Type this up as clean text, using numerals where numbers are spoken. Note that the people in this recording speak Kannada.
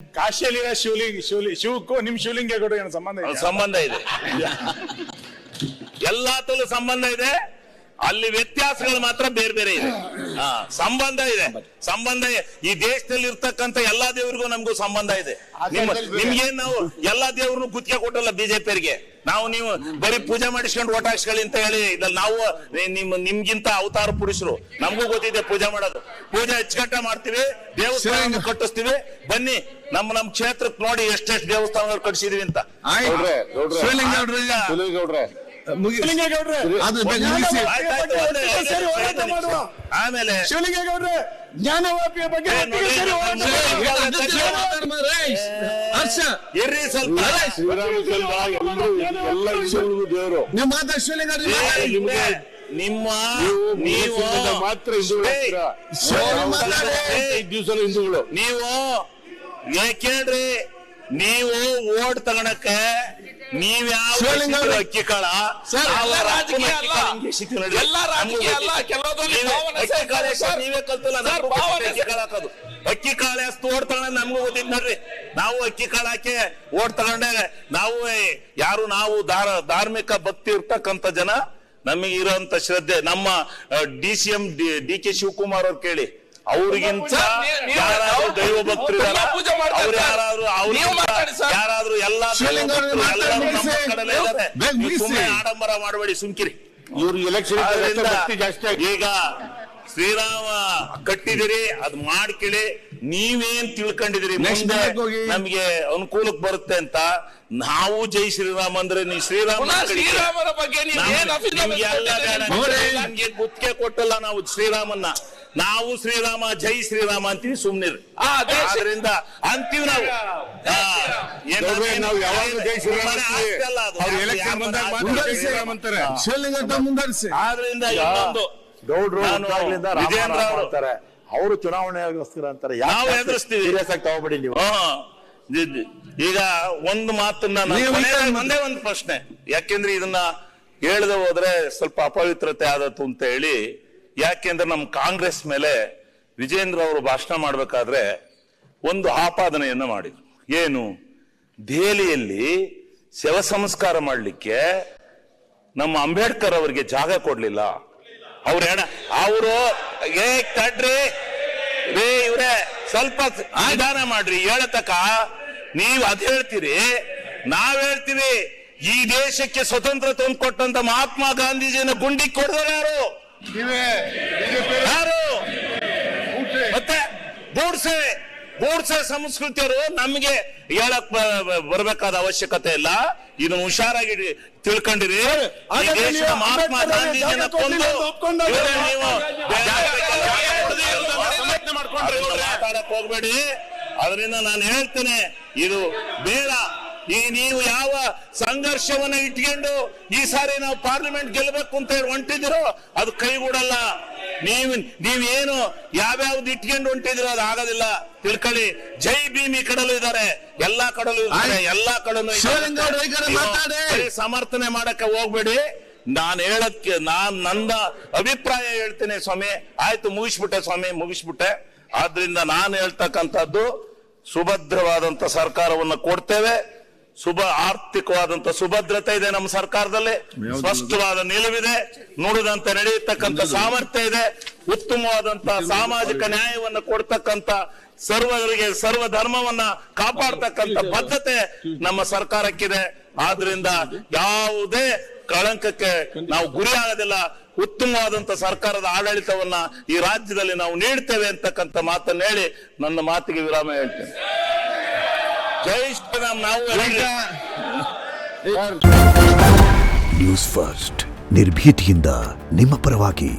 ಕಾಶಿಯಲ್ಲಿರೋ ಶಿವಕ್ಕೂ ನಿಮ್ ಶಿವಲಿಂಗೇಗೌಡ ಏನೋ ಸಂಬಂಧ ಇದೆ. ಎಲ್ಲಾತಲ್ಲೂ ಸಂಬಂಧ ಇದೆ, ಅಲ್ಲಿ ವ್ಯತ್ಯಾಸಗಳು ಮಾತ್ರ ಬೇರೆ ಬೇರೆ ಇದೆ. ಸಂಬಂಧ ಇದೆ. ಈ ದೇಶದಲ್ಲಿ ಇರ್ತಕ್ಕಂಥ ಎಲ್ಲಾ ದೇವರಿಗೂ ನಮಗೂ ಸಂಬಂಧ ಇದೆ. ನಿಮ್ಗೇನ್ ನಾವು ಎಲ್ಲಾ ದೇವ್ರನ್ನು ಗುತ್ತಿಗೆ ಕೊಟ್ಟಲ್ಲ ಬಿಜೆಪಿಯರಿಗೆ. ನೀವು ಬರೀ ಪೂಜೆ ಮಾಡಿಸ್ಕೊಂಡು ಓಟ್ ಹಾಕ್ಸ್ಕೊಳ್ಳಿ ಅಂತ ಹೇಳಿ ಇದ್ರಲ್ಲಿ ನಾವು ನಿಮ್ಗಿಂತ ಅವತಾರ ಪುರುಷರು, ನಮಗೂ ಗೊತ್ತಿದೆ ಪೂಜೆ ಮಾಡೋದು. ಪೂಜೆ ಅಚ್ಚುಕಟ್ಟ ಮಾಡ್ತೀವಿ, ದೇವಸ್ಥಾನ ಕಟ್ಟಿಸ್ತೀವಿ. ಬನ್ನಿ ನಮ್ಮ ಕ್ಷೇತ್ರಕ್ಕೆ ನೋಡಿ ಎಷ್ಟೆಷ್ಟು ದೇವಸ್ಥಾನಗಳು ಕಟ್ಟಿಸಿದೀವಿ ಅಂತ. ಆಮೇಲೆ ಶಿವಲಿಂಗೇಗೌಡ್ರೆ ಜ್ಞಾನವಾಪಿಯ ಬಗ್ಗೆ ಇರ್ರಿ ಸ್ವಲ್ಪ. ದೇವರು ನಿಮ್ಮ ನೀವು ಮಾತ್ರ ಹಿಂದೂಗಳು. ನೀವು ಕೇಳ್ರಿ, ನೀವು ಓಟ್ ತಗೊಳಕ್ಕೆ ನೀವ್ಯಾವ ಅಕ್ಕಿ ಕಾಳ ನೀವೇ ಕಲ್ತಿಲ್ಲ. ಅಕ್ಕಿ ಕಾಳ ಹಾಕೋದು, ಅಕ್ಕಿ ಕಾಳು ಎಷ್ಟು ಓಟ್ ತಗೊಂಡ ನಮ್ಗೂ ಗೊತ್ತಿದ್ ನೋಡ್ರಿ. ನಾವು ಅಕ್ಕಿ ಕಾಳು ಹಾಕಿ ಓಟ್ ತಗೊಂಡೆ ನಾವು ಧಾರ್ಮಿಕ ಭಕ್ತಿ ಇರ್ತಕ್ಕಂಥ ಜನ. ನಮಗೆ ಇರೋಂತ ಶ್ರದ್ಧೆ ನಮ್ಮ DCM DK ಶಿವಕುಮಾರ್ ಅವ್ರು ಕೇಳಿ, ಅವ್ರಿಗಿಂತ ಯಾರಾದ್ರೂ ದೈವ ಭಕ್ತರು ಅವ್ರು ಯಾರಾದ್ರೂ ಎಲ್ಲಾ ಸುಮ್ಮನೆ ಆಡಂಬರ ಮಾಡಬೇಡಿ, ಸುಮ್ಕಿರಿ. ಇವ್ರು ಎಲೆಕ್ಷನ್ ಜಾಸ್ತಿ. ಈಗ ಶ್ರೀರಾಮ ಕಟ್ಟಿದಿರಿ, ಅದ್ ಮಾಡ್ಕಿಳಿ. ನೀವೇನ್ ತಿಳ್ಕೊಂಡಿದಿರಿ ನಮ್ಗೆ ಅನುಕೂಲಕ್ಕೆ ಬರುತ್ತೆ ಅಂತ. ನಾವು ಜೈ ಶ್ರೀರಾಮ್ ಅಂದ್ರೆ ನೀವು ಶ್ರೀರಾಮನ ಬಗ್ಗೆ ನಮ್ಗೆ ಗುತ್ತಿಗೆ ಕೊಟ್ಟಲ್ಲ ನಾವು ಶ್ರೀರಾಮನ್ನ. ನಾವು ಶ್ರೀರಾಮ ಜೈ ಶ್ರೀರಾಮ ಅಂತೀವಿ, ಸುಮ್ನಿರಿ. ಆದ್ರಿಂದ ಅಂತೀವಿ ನಾವು. ಆದ್ರಿಂದ ಇನ್ನೊಂದು ಅವರು ಚುನಾವಣೆಗೋಸ್ಕರ ಅಂತಾರೆ, ನಾವು ಎದುರಿಸ್ತೀವಿ. ತಗೋಬೇಡಿ ನೀವು. ಈಗ ಒಂದು ಮಾತನ್ನ ಒಂದೇ ಒಂದು ಪ್ರಶ್ನೆ, ಯಾಕೆಂದ್ರೆ ಇದನ್ನ ಹೇಳದೆ ಹೋದ್ರೆ ಸ್ವಲ್ಪ ಅಪವಿತ್ರತೆ ಆದತ್ತು ಅಂತ ಹೇಳಿ. ಯಾಕೆಂದ್ರೆ ನಮ್ಮ ಕಾಂಗ್ರೆಸ್ ಮೇಲೆ ವಿಜೇಂದ್ರ ಅವರು ಭಾಷಣ ಮಾಡ್ಬೇಕಾದ್ರೆ ಒಂದು ಆಪಾದನೆಯನ್ನ ಮಾಡಿದ್ರು. ಏನು? ದೆಹಲಿಯಲ್ಲಿ ಶವ ಸಂಸ್ಕಾರ ಮಾಡ್ಲಿಕ್ಕೆ ನಮ್ಮ ಅಂಬೇಡ್ಕರ್ ಅವರಿಗೆ ಜಾಗ ಕೊಡ್ಲಿಲ್ಲ. ಅವರು ತಡ್ರಿ ರೇ ಇವ್ರೆ, ಸ್ವಲ್ಪ ನಿಧಾನ ಮಾಡ್ರಿ. ಹೇಳತಕ್ಕ ನೀವು ಅದ್ ಹೇಳ್ತೀರಿ, ನಾವ್ ಹೇಳ್ತೀವಿ. ಈ ದೇಶಕ್ಕೆ ಸ್ವತಂತ್ರ ತಂದು ಕೊಟ್ಟಂತ ಮಹಾತ್ಮ ಗಾಂಧೀಜಿನ ಗುಂಡಿ ಕೊಡ್ತಾರೆ ಯಾರು? ಮತ್ತೆ ಬೂಡ್ಸೆ ಸಂಸ್ಕೃತಿಯವರು ನಮ್ಗೆ ಹೇಳಕ್ ಬರ್ಬೇಕಾದ ಅವಶ್ಯಕತೆ ಇಲ್ಲ. ಇದನ್ನು ಹುಷಾರಾಗಿ ತಿಳ್ಕೊಂಡಿರಿ. ಮಹಾತ್ಮ ಗಾಂಧೀಜಿನ ಮಾತಾಡಕ್ ಹೋಗ್ಬೇಡಿ. ಅದರಿಂದ ನಾನು ಹೇಳ್ತೇನೆ, ಇದು ಬೇಡ. ಈಗ ನೀವು ಯಾವ ಸಂಘರ್ಷವನ್ನ ಇಟ್ಕೊಂಡು ಈ ಸಾರಿ ನಾವು ಪಾರ್ಲಿಮೆಂಟ್ ಗೆಲ್ಲಬೇಕು ಅಂತ ಹೇಳಿ ಹೊಂಟಿದಿರೋ ಅದು ಕೈಗೂಡಲ್ಲ. ನೀವೇನು ಯಾವ್ಯಾವ್ದು ಇಟ್ಕೊಂಡು ಹೊಂಟಿದಿರೋ ಅದು ಆಗೋದಿಲ್ಲ, ತಿಳ್ಕೊಳ್ಳಿ. ಜೈ ಭೀಮ್ ಈ ಕಡಲು ಇದ್ದಾರೆ, ಎಲ್ಲಾ ಕಡಲು ಇದ್ದಾರೆ, ಎಲ್ಲಾ ಕಡಲು ಸಮರ್ಥನೆ ಮಾಡಕ್ಕೆ ಹೋಗ್ಬೇಡಿ. ನಾನು ಹೇಳಕ್ಕೆ ನನ್ನ ಅಭಿಪ್ರಾಯ ಹೇಳ್ತೇನೆ ಸ್ವಾಮಿ. ಆಯ್ತು, ಮುಗಿಸ್ಬಿಟ್ಟೆ ಸ್ವಾಮಿ, ಮುಗಿಸ್ಬಿಟ್ಟೆ. ಆದ್ರಿಂದ ನಾನು ಹೇಳ್ತಕ್ಕಂಥದ್ದು, ಸುಭದ್ರವಾದಂತ ಸರ್ಕಾರವನ್ನ ಕೊಡ್ತೇವೆ. ಆರ್ಥಿಕವಾದಂತ ಸುಭದ್ರತೆ ಇದೆ ನಮ್ಮ ಸರ್ಕಾರದಲ್ಲಿ. ಸ್ಪಷ್ಟವಾದ ನಿಲುವಿದೆ, ನುಡಿದಂತೆ ನಡೆಯತಕ್ಕಂಥ ಸಾಮರ್ಥ್ಯ ಇದೆ. ಉತ್ತಮವಾದಂತ ಸಾಮಾಜಿಕ ನ್ಯಾಯವನ್ನು ಕೊಡ್ತಕ್ಕಂಥ, ಸರ್ವರಿಗೆ ಸರ್ವ ಧರ್ಮವನ್ನ ಕಾಪಾಡ್ತಕ್ಕಂಥ ಬದ್ಧತೆ ನಮ್ಮ ಸರ್ಕಾರಕ್ಕಿದೆ. ಆದ್ರಿಂದ ಯಾವುದೇ ಕಳಂಕಕ್ಕೆ ನಾವು ಗುರಿ ಆಗೋದಿಲ್ಲ. ಉತ್ತಮವಾದಂತ ಸರ್ಕಾರದ ಆಡಳಿತವನ್ನ ಈ ರಾಜ್ಯದಲ್ಲಿ ನಾವು ನೀಡ್ತೇವೆ ಅಂತಕ್ಕಂಥ ಮಾತನ್ನು ಹೇಳಿ ನನ್ನ ಮಾತಿಗೆ ವಿರಾಮ ಹೇಳ್ತೇನೆ. ಜೈ ಶ್ರೀರಾಮ್. ನಾವು ನ್ಯೂಸ್ ಫಸ್ಟ್ ನಿರ್ಭೀತಿಯಿಂದ ನಿಮ್ಮ ಪರವಾಗಿ.